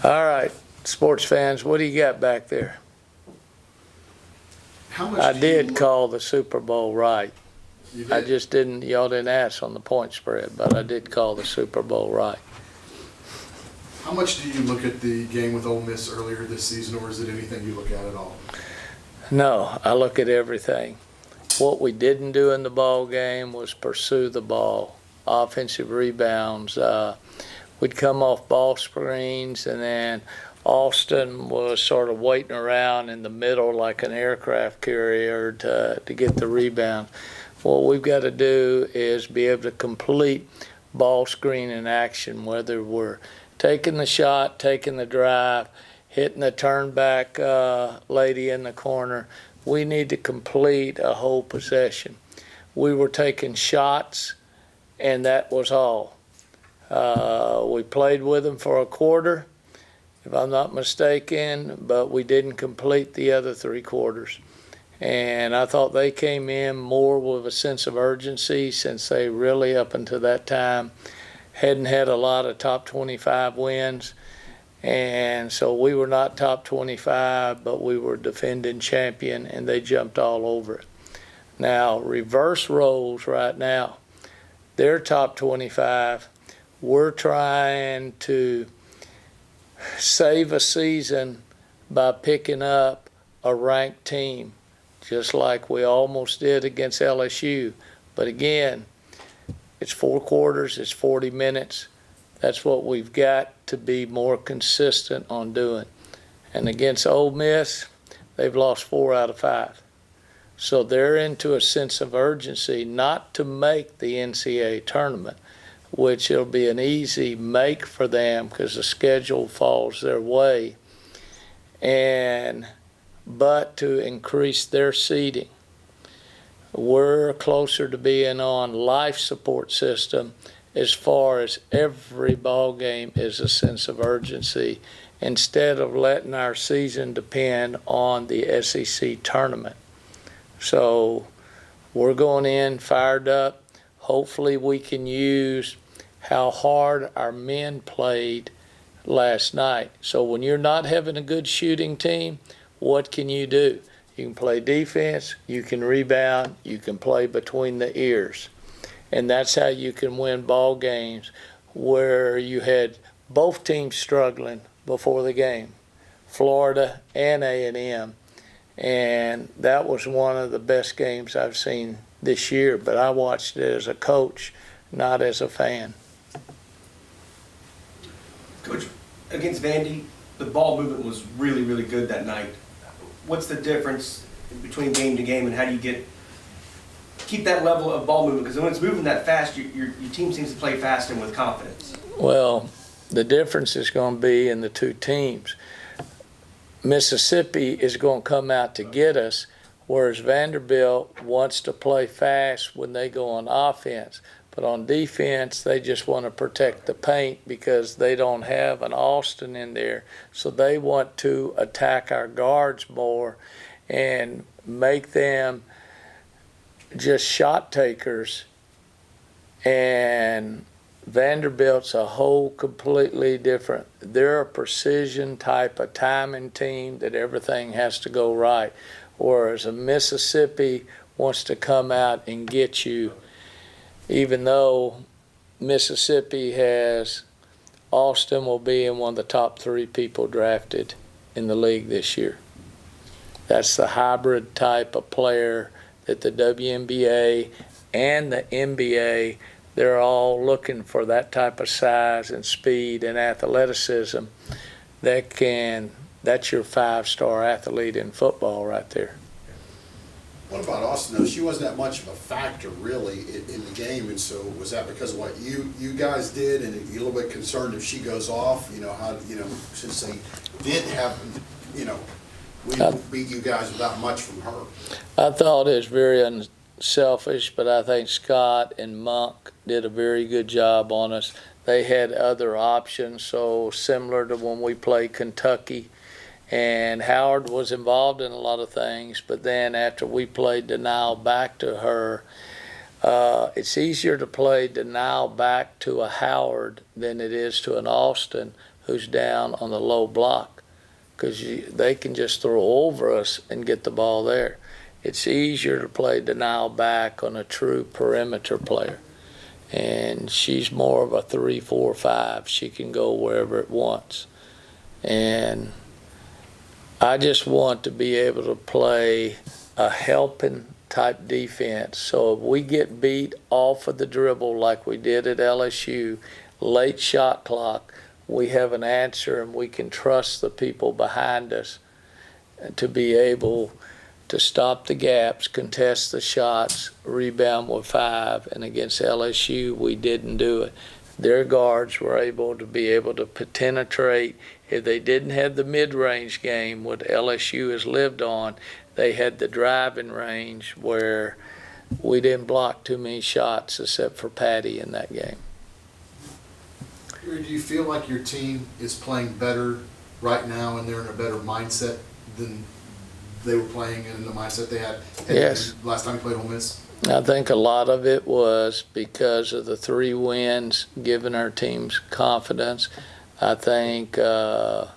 All right, sports fans, what do you got back there? How much I do you did look- call the Super Bowl right. You I did? just didn't, y'all didn't ask on the point spread, but I did call the Super Bowl right. How much do you look at the game with Ole Miss earlier this season, or is it anything you look at all? No, I look at everything. What we didn't do in the ball game was pursue the ball, offensive rebounds. We'd come off ball screens, and then Austin was sort of waiting around in the middle like an aircraft carrier to get the rebound. What we've got to do is be able to complete ball screen in action, whether we're taking the shot, taking the drive, hitting the turn back lady in the corner. We need to complete a whole possession. We were taking shots, and that was all. We played with them for a quarter, if I'm not mistaken, but we didn't complete the other 3 quarters. And I thought they came in more with a sense of urgency, since they really, up until that time, hadn't had a lot of top 25 wins. And so we were not top 25, but we were defending champion, and they jumped all over it. Now, reverse roles right now. They're top 25. We're trying to save a season by picking up a ranked team, just like we almost did against LSU. But again, it's 4 quarters, it's 40 minutes. That's what we've got to be more consistent on doing. And against Ole Miss, they've lost 4 out of 5. So they're into a sense of urgency not to make the NCAA tournament, which it'll be an easy make for them because the schedule falls their way, but to increase their seeding. We're closer to being on life support system as far as every ball game is a sense of urgency, instead of letting our season depend on the SEC tournament. So we're going in fired up. Hopefully we can use how hard our men played last night. So when you're not having a good shooting team, what can you do? You can play defense, you can rebound, you can play between the ears. And that's how you can win ball games where you had both teams struggling before the game, Florida and A&M. And that was one of the best games I've seen this year, but I watched it as a coach, not as a fan. Coach, against Vandy, the ball movement was really, really good that night. What's the difference between game to game, and how do you keep that level of ball movement? Because when it's moving that fast, your team seems to play fast and with confidence. Well, the difference is going to be in the 2 teams. Mississippi is going to come out to get us, whereas Vanderbilt wants to play fast when they go on offense. But on defense, they just want to protect the paint because they don't have an Austin in there. So they want to attack our guards more and make them just shot takers. And Vanderbilt's a whole completely different. They're a precision type of timing team that everything has to go right. Whereas a Mississippi wants to come out and get you, even though Mississippi has Austin will be in one of the top 3 people drafted in the league this year. That's the hybrid type of player that the WNBA and the NBA, they're all looking for, that type of size and speed and athleticism that's your 5-star athlete in football right there. What about Austin, though? She wasn't that much of a factor, really, in the game, and so was that because of what you guys did, and you're a little bit concerned if she goes off, since they did have, we beat you guys without much from her. I thought it was very unselfish, but I think Scott and Monk did a very good job on us. They had other options, so similar to when we played Kentucky. And Howard was involved in a lot of things, but then after we played denial back to her, it's easier to play denial back to a Howard than it is to an Austin, who's down on the low block, because they can just throw over us and get the ball there. It's easier to play denial back on a true perimeter player. And she's more of a 3, 4, 5. She can go wherever it wants. And I just want to be able to play a helping type defense. So if we get beat off of the dribble like we did at LSU, late shot clock, we have an answer and we can trust the people behind us to be able to stop the gaps, contest the shots, rebound with 5. And against LSU, we didn't do it. Their guards were able to penetrate. If they didn't have the mid-range game, what LSU has lived on, they had the driving range where we didn't block too many shots except for Patty in that game. Do you feel like your team is playing better right now and they're in a better mindset than they were playing in the mindset they had Yes. last time you played Ole Miss? I think a lot of it was because of the 3 wins, giving our teams confidence. I think it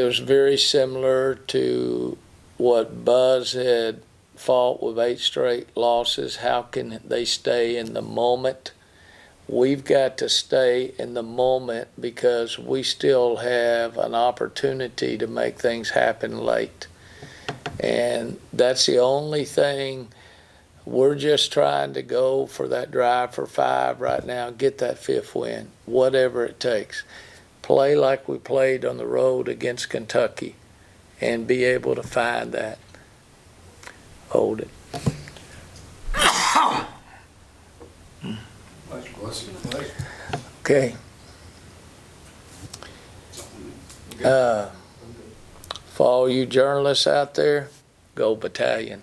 was very similar to what Buzz had fought with 8 straight losses. How can they stay in the moment? We've got to stay in the moment because we still have an opportunity to make things happen late. And that's the only thing. We're just trying to go for that drive for 5 right now, get that 5th win, whatever it takes. Play like we played on the road against Kentucky and be able to find that. Hold it. Okay. For all you journalists out there, go Battalion.